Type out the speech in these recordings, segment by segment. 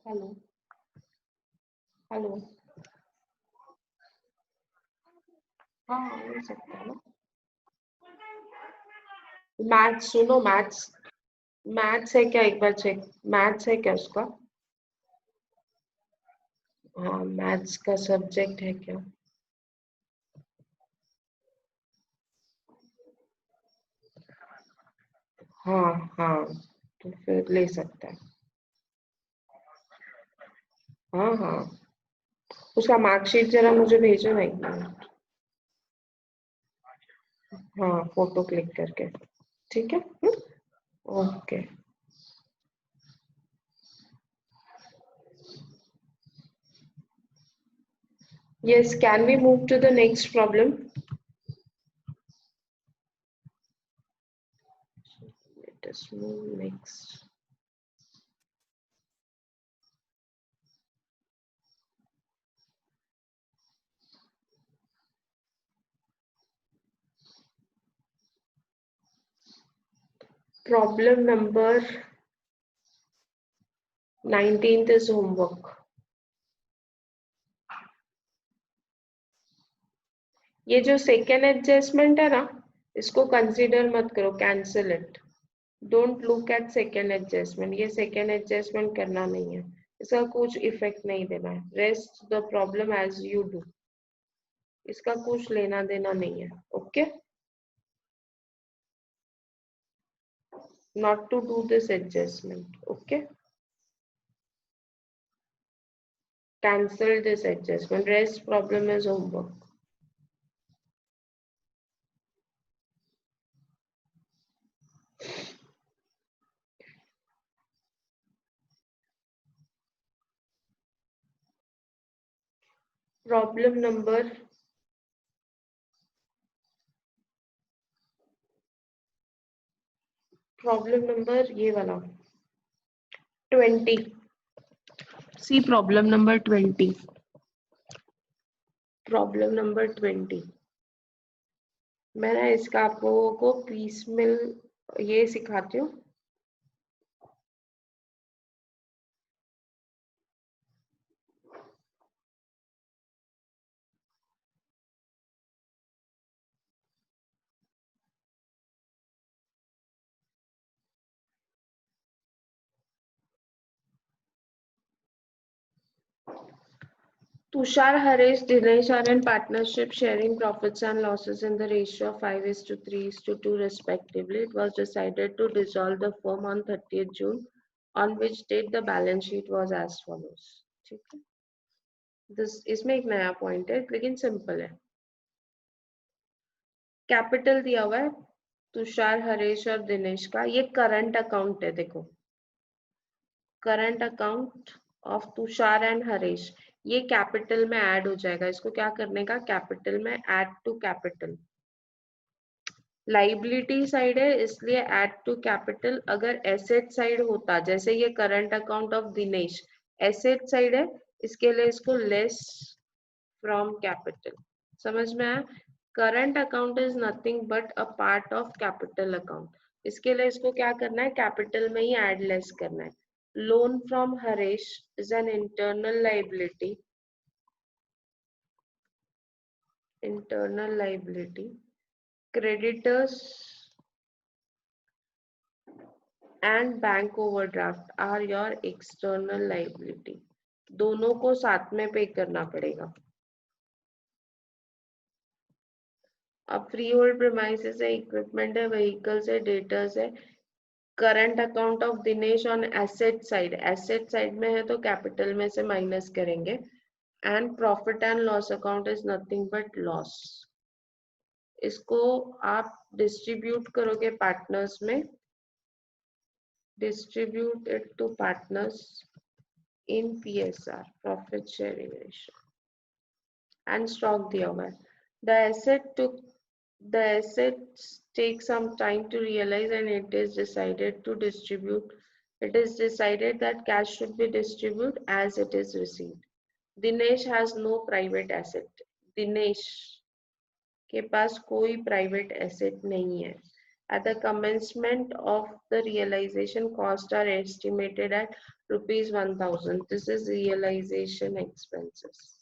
Hello hello. हाँ हो सकता है ना। मैथ्स सुनो, मैथ्स मैथ्स है क्या, एक बार चेक। मैथ्स है क्या उसका? हाँ मैथ्स का सब्जेक्ट है क्या? हाँ हाँ, तो फिर ले सकता है। हाँ हाँ, उसका मार्कशीट जरा मुझे भेजो ना एक मिनट। हाँ फोटो क्लिक करके। ठीक है। Okay. Yes, can we move to the next problem? Let us move next. Problem number 19th is homework. ये जो सेकेंड एडजस्टमेंट है ना, इसको कंसीडर मत करो, cancel it. Don't look at second adjustment, ये सेकेंड एडजस्टमेंट करना नहीं है, इसका कुछ इफेक्ट नहीं देना है। Rest the problem as you do, इसका कुछ लेना देना नहीं है। Okay, not to do this adjustment. Okay, cancel this adjustment, rest problem is homework. Problem number ये वाला 20। See problem number 20। Problem number 20। मैं ना इसका आप लोगों को पीस मिल ये सिखाती हूँ। Tushar, Harish, Dinesh are in partnership, sharing profits and losses in the ratio of 5:3:2 respectively. It was decided to dissolve the firm on 30th June, on which date the balance sheet was as follows. ठीक है, इसमें एक नया point है लेकिन simple है। Capital दिया हुआ है तुषार, हरेश और दिनेश का, ये करंट अकाउंट है। देखो, current account of Tushar and Haresh, ये कैपिटल में ऐड हो जाएगा। इसको क्या करने का, कैपिटल में add to capital. Liability side है इसलिए ऐड टू कैपिटल। अगर एसेट साइड होता, जैसे ये current account of Dinesh asset side है, इसके लिए इसको लेस फ्रॉम कैपिटल। समझ में आया? Current account is nothing but a part of capital account, इसके लिए इसको क्या करना है, कैपिटल में ही ऐड लेस करना है। Loan from Haresh is an internal liability, internal liability. Creditors and bank overdraft are your external liability. दोनों को साथ में पे करना पड़ेगा। अब फ्री होल्ड प्रीमाइसेस है, इक्विपमेंट है, व्हीकल्स है, डेटर्स है। Current account of Dinesh on asset side, asset side में है तो कैपिटल में से माइनस करेंगे। And profit and loss account is nothing but loss. इसको आप डिस्ट्रीब्यूट करोगे पार्टनर्स में, distribute it to partners in PSR, profit sharing ratio, and stock दिया हुआ है। The assets take some time to realize and it is decided to distribute. It is decided that cash should be distributed as it is received. Dinesh has no private asset. Dinesh के पास कोई private asset नहीं है, At the commencement of the realization, costs are estimated at rupees 1000. This is realization expenses.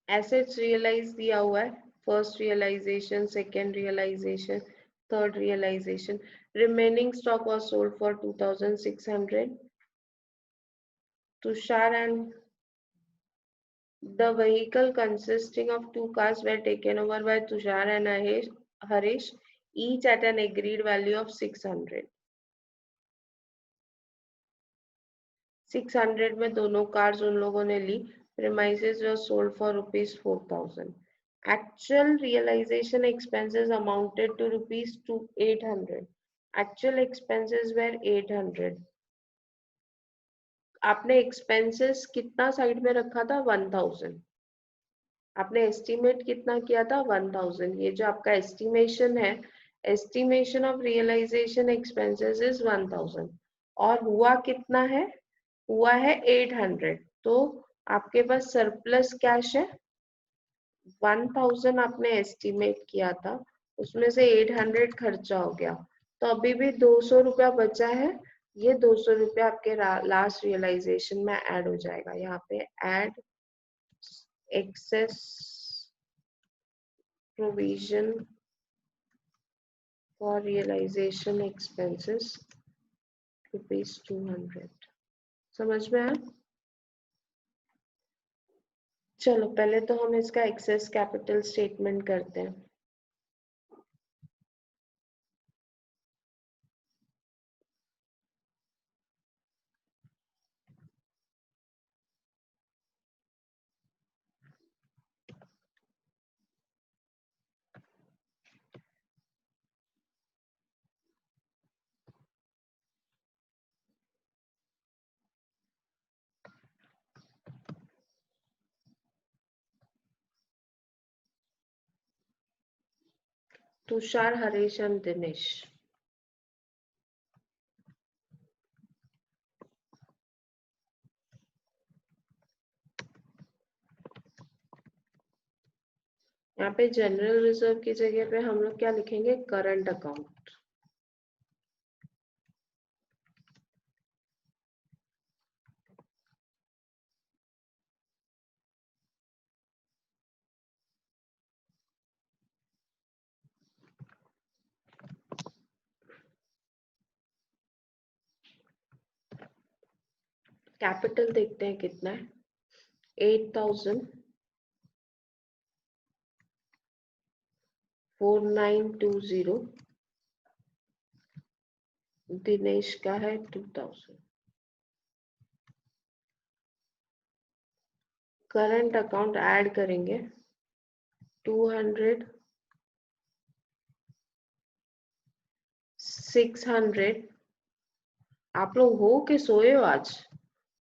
Assets realize दिया हुआ है, first realization, second realization, third realization. Remaining stock was sold for 2600. Tushar and the vehicle consisting of 2 cars were taken over by Tushar and Harish, each at an agreed value of 600. 600 में दोनों cars उन लोगों ने ली. Premises were sold for rupees 4000. Actual realization expenses amounted to rupees 800. Actual expenses were 800. आपने expenses कितना side में रखा था? 1000. आपने एस्टिमेट कितना किया था? 1000. ये जो आपका एस्टिमेशन है, estimation of realization expenses is 1000 और हुआ कितना है? हुआ है 800. तो आपके पास सरप्लस कैश है 1000. आपने एस्टिमेट किया था, उसमें से 800 खर्चा हो गया, तो अभी भी 200 रुपया बचा है. ये 200 रुपया आपके लास्ट रियलाइजेशन में ऐड हो जाएगा. यहाँ पे add excess provision for realization expenses rupees 200. समझ में आया? चलो पहले तो हम इसका एक्सेस कैपिटल स्टेटमेंट करते हैं. तुषार, हरीश एंड दिनेश. यहाँ पे जनरल रिजर्व की जगह पे हम लोग क्या लिखेंगे? Current account. कैपिटल देखते हैं कितना है. 8,4920. दिनेश का है 2000. करंट अकाउंट ऐड करेंगे 200, 600. आप लोग हो कि सोए हो? आज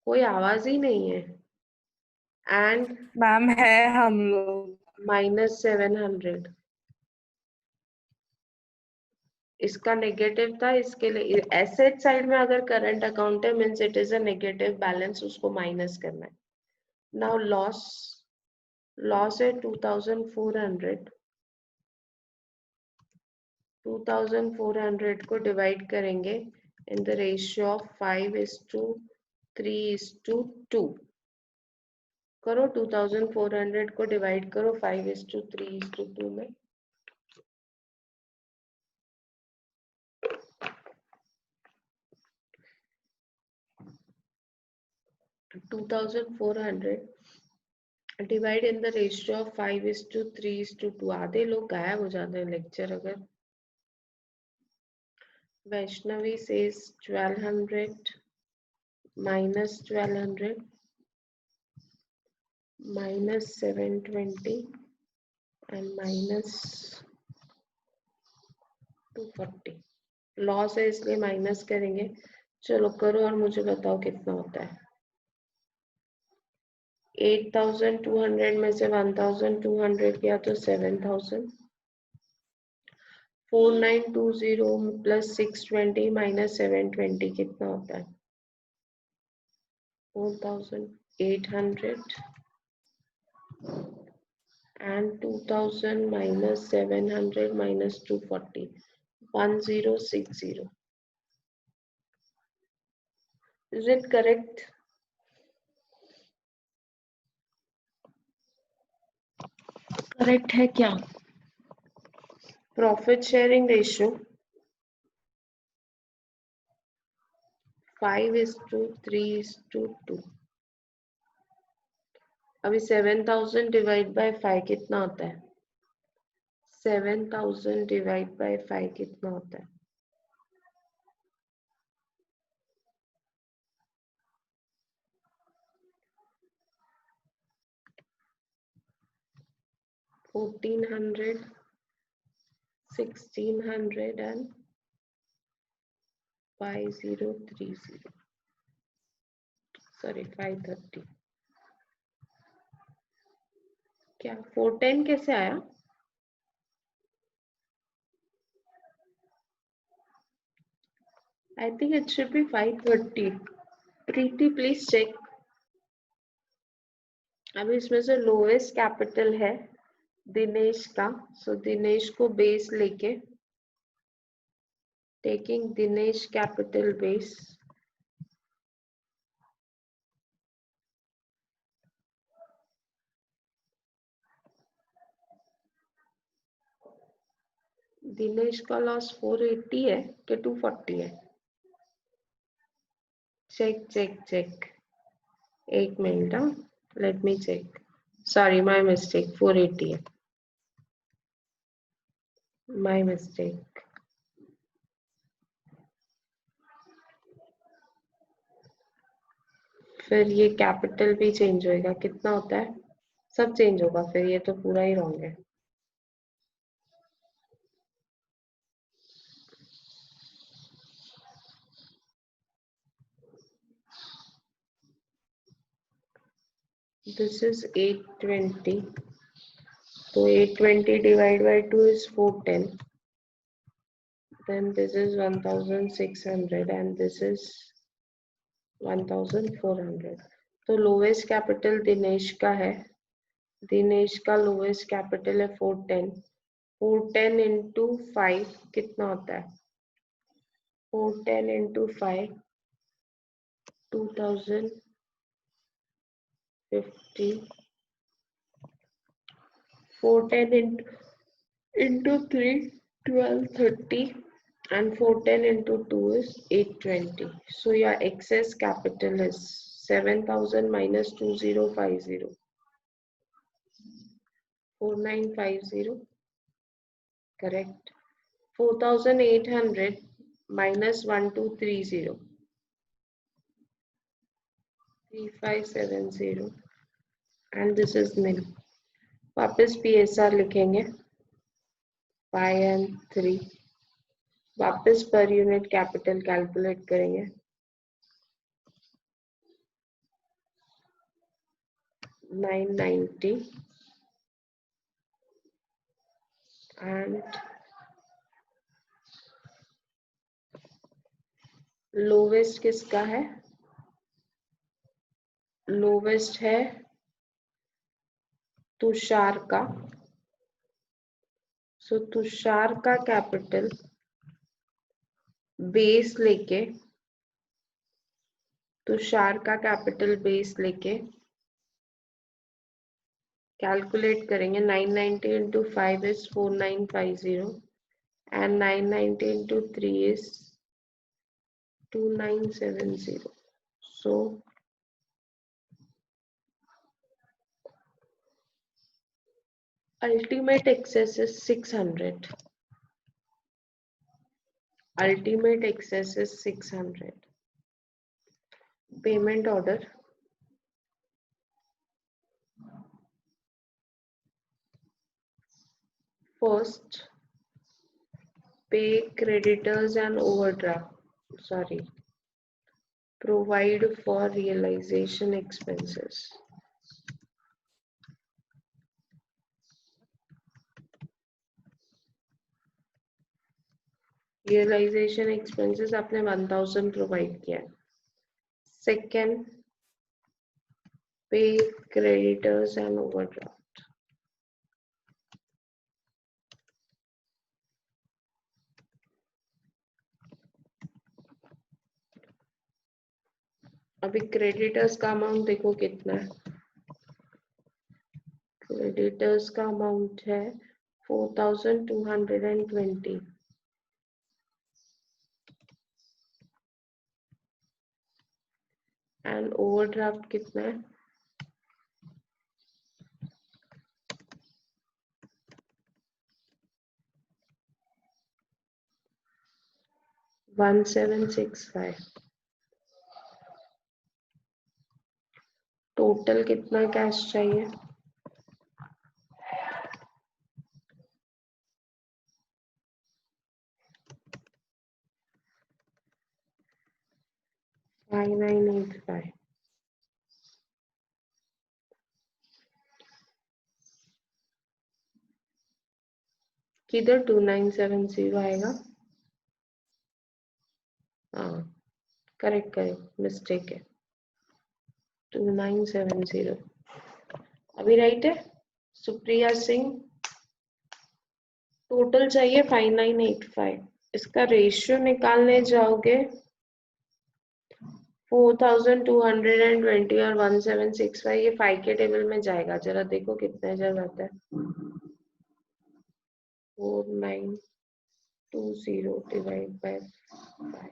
कोई आवाज ही नहीं है. एंड मैम है हम लोग. -700. इसका नेगेटिव था, इसके लिए एसेट साइड में अगर करंट अकाउंट है means it is a negative balance, उसको माइनस करना है. नाउ लॉस है 2400. 2400 को डिवाइड करेंगे इन द रेशियो ऑफ 5:3:2. करो 2400 को डिवाइड करो 5:3:2 में. 2400 divide in the ratio of 5:3:2. आधे लोग गायब हो जाते हैं लेक्चर अगर. Vaishnavi says 1200 minus 1200 minus 720 and minus 240. Loss है इसलिए माइनस करेंगे. चलो करो और मुझे बताओ कितना होता है. 8200 में से 1200 किया तो 7000. 4920 प्लस 620 माइनस 720 कितना होता है? 4800 and 2000 minus 700 minus 240, 1060. Is it correct? Correct है क्या? Profit sharing ratio 5:3:2. अभी 7000 डिवाइड बाय 5 कितना होता है? 7000 डिवाइड बाय 5 कितना होता है? $1400, $1600 and 5030. Sorry, 530. क्या 410 कैसे आया? I think it should be 530. Preeti please check. अभी इसमें से लोएस्ट कैपिटल है दिनेश का, सो दिनेश को बेस लेके taking Dinesh capital base, Dinesh का लॉस 480 है कि 240 है? चेक चेक चेक, एक मिनट, let me check. Sorry, my mistake, 480 है, माय मिस्टेक. फिर ये कैपिटल भी चेंज होएगा, कितना होता है? सब चेंज होगा, फिर ये तो पूरा ही रॉन्ग है. This is 820. So 820 divided by 2 is 410. Then this is 1600 and this is 1400. तो लोवेस्ट कैपिटल दिनेश का है. दिनेश का लोवेस्ट कैपिटल है 410. 410 into 5 कितना होता है? 410 into 5 2050. 410 into 3 1230 and 410 into 2 is 820. So your excess capital is 7000 minus 2050, 4950. Correct. 4800 minus 1230, 3570 and this is nil. वापस PSR लिखेंगे 5 and 3. वापस पर यूनिट कैपिटल कैलकुलेट करेंगे. 990 and लोवेस्ट किसका है? लोवेस्ट है तुषार का. सो तुषार का कैपिटल बेस लेके, तुषार का कैपिटल बेस लेके कैलकुलेट करेंगे. 990 into 5 is 4950 and 990 into 3 is 2970. So ultimate excess is 600. Ultimate excess is 600. Payment order. First, pay creditors and overdraft. Sorry. Provide for realization expenses. Realization expenses आपने 1000 provide किया है. Second, pay creditors and overdraft. अभी creditors का amount देखो कितना है. Creditors का amount है 4220. एंड ओवरड्राफ्ट कितना है? 1765. टोटल कितना कैश चाहिए? $5985. किधर 2970 आएगा? हाँ, करेक्ट मिस्टेक है. 2970 अभी राइट है. सुप्रिया सिंह, टोटल चाहिए 5985. इसका रेशियो निकालने जाओगे 4220 और 1765, ये 5 के टेबल में जाएगा. जरा देखो कितने जगह आता है. 4920 divide by 5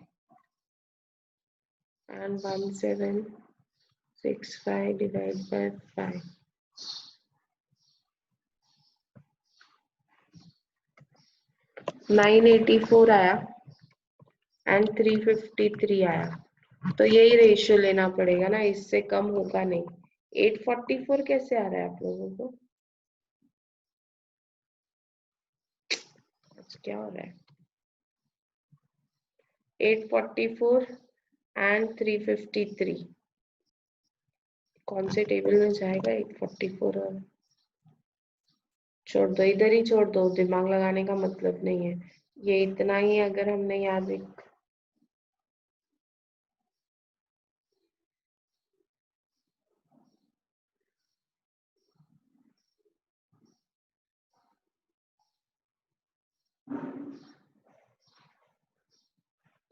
and 1765 divided by 5. $984 आया एंड 353 आया. तो यही रेशियो लेना पड़ेगा ना, इससे कम होगा नहीं. 844 कैसे आ रहा है आप लोगों को? क्या हो रहा है? 844 एंड 353 कौन से टेबल में जाएगा? 844 और छोड़ दो, इधर ही छोड़ दो, दिमाग लगाने का मतलब नहीं है. ये इतना ही अगर हमने याद रख.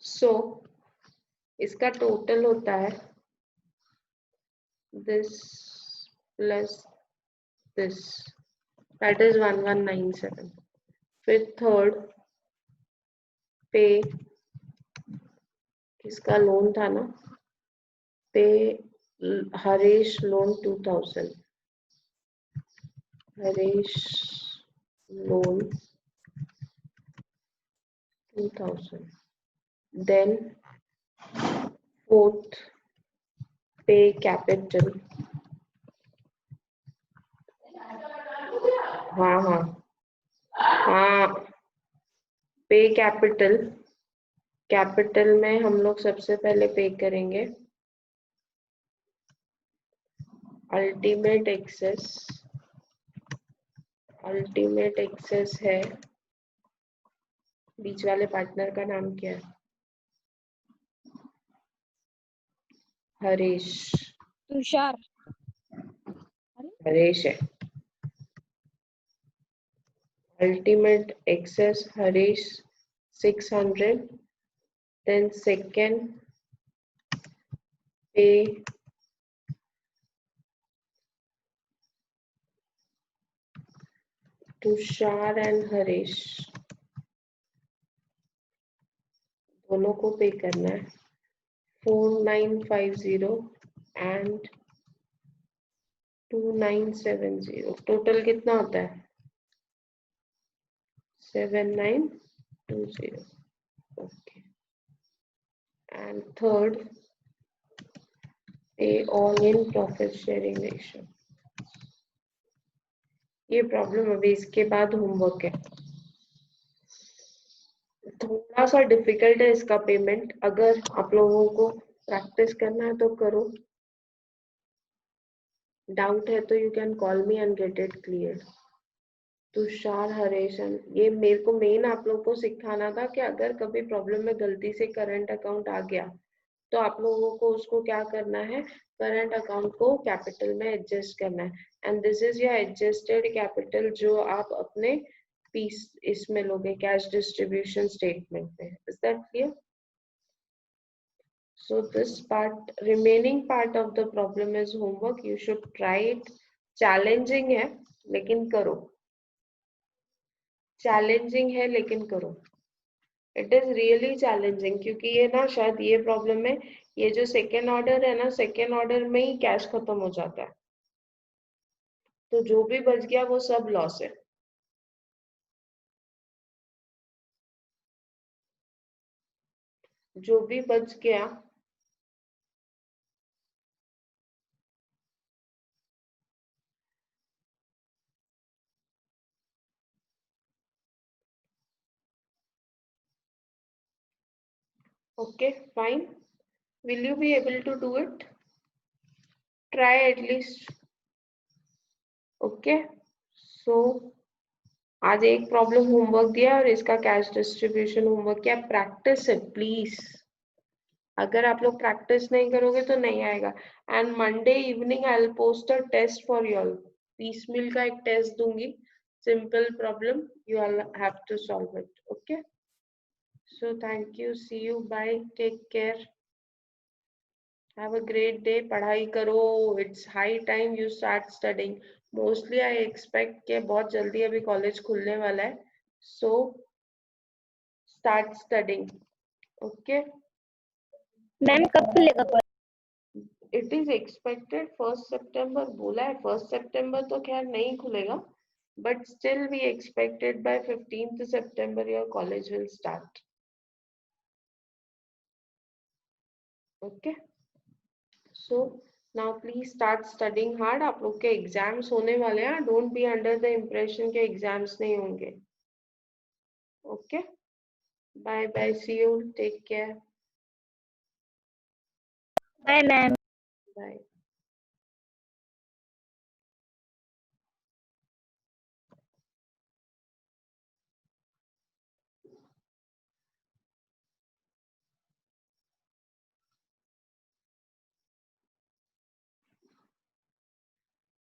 सो इसका टोटल होता है this plus this, that is 1197. फिर थर्ड पे, किसका लोन था ना? पे Harish loan 2000. Harish loan 2000. then fourth पे कैपिटल. हाँ हाँ हाँ, पे कैपिटल. कैपिटल में हम लोग सबसे पहले पे करेंगे अल्टीमेट एक्सेस. अल्टीमेट एक्सेस है, बीच वाले पार्टनर का नाम क्या है? हरीश. तुषार. हरीश है. Ultimate excess Harish 600. Then second pay Tushar and Harish, दोनों को पे करना है 4950 and 2970. टोटल कितना होता है? 7920. okay. And third, pay all in profit sharing ratio. ये प्रॉब्लम अभी इसके बाद होमवर्क है. थोड़ा सा डिफिकल्ट है इसका पेमेंट. अगर आप लोगों को प्रैक्टिस करना है तो करो. डाउट है तो you can call me and get it clear. Tushar हरेशन, ये मेरे को मेन आप लोग को सिखाना था कि अगर कभी प्रॉब्लम में गलती से करंट अकाउंट आ गया तो आप लोगों को उसको क्या करना है, करंट अकाउंट को कैपिटल में एडजस्ट करना है, and this is your adjusted capital जो आप अपने पीस इसमें लोगे कैश डिस्ट्रीब्यूशन स्टेटमेंट में. Is that clear? So this part, remaining part of the problem is homework. You should try it. Challenging है लेकिन करो. Challenging है लेकिन करो. It is really challenging क्योंकि ये ना शायद ये प्रॉब्लम है, ये जो सेकेंड ऑर्डर है ना, सेकेंड ऑर्डर में ही कैश खत्म हो जाता है, तो जो भी बच गया वो सब लॉस है. जो भी बच गया okay, fine. Will you be able to do it? Try at least. Okay. So आज एक प्रॉब्लम होमवर्क दिया और इसका कैश डिस्ट्रीब्यूशन होमवर्क किया. प्रैक्टिस है प्लीज. अगर आप लोग प्रैक्टिस नहीं करोगे तो नहीं आएगा. And Monday evening I will post a test for you all. Piece mill का एक टेस्ट दूंगी, simple problem, you all have to solve it. Okay, so thank you, see you, bye, take care, have a great day. पढ़ाई करो, it's high time you start studying. Mostly I expect के बहुत जल्दी अभी college खुलने वाला है, so start studying. Okay, ma'am कब खुलेगा कॉलेज? इट इज एक्सपेक्टेड 1 सितंबर बोला है. 1 सितंबर तो खैर नहीं खुलेगा, but still we expected by 15th September your college will start. Okay, so now please start studying hard. आप लोग के एग्जाम्स होने वाले हैं, don't be under the impression के एग्जाम्स नहीं होंगे. Okay, bye bye, see you, take care, bye ma'am. Bye.